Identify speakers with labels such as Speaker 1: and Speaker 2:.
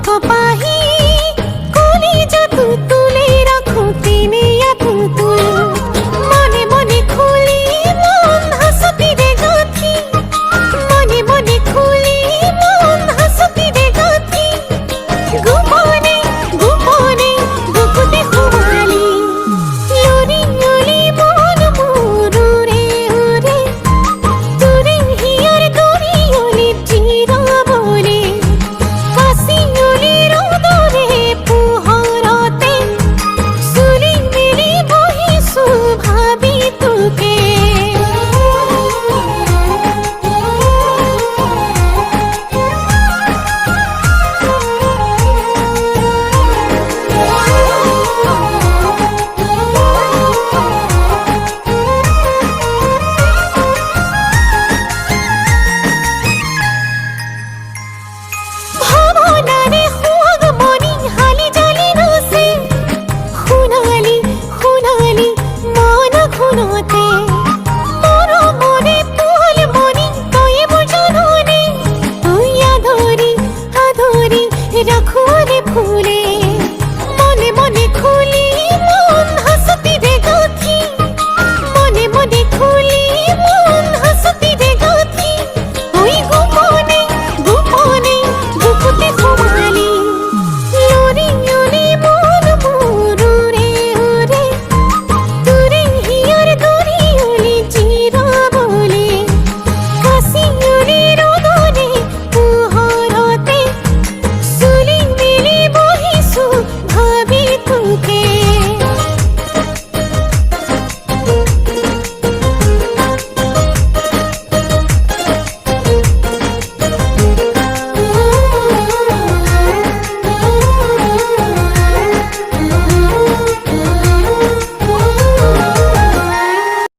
Speaker 1: কপাহি কলি জাদু তুলে রাখো টেনে আতুল মনে মনে খুলি মন হাসতি রে গাথি মনে মনে খুলি মন হাসতি রে গাথি গোপনে গোপনে বুকুতে খুয়ালি লরি লরি মন মুরু রে ওরে তুরে হিয়ার দরি ওলি চিরা বলে কাশি ওলি রোদরে পুহরতে সুলি মেরি বহি সুভাবি তোকে ভাবনারে হুয়াগ মনি হালি জালি রসে খুনালি খুনালি মন খুনতে মোর মনে পুহল মনি তোয়ে বুঝনে তুই আধরি আধরি রাখু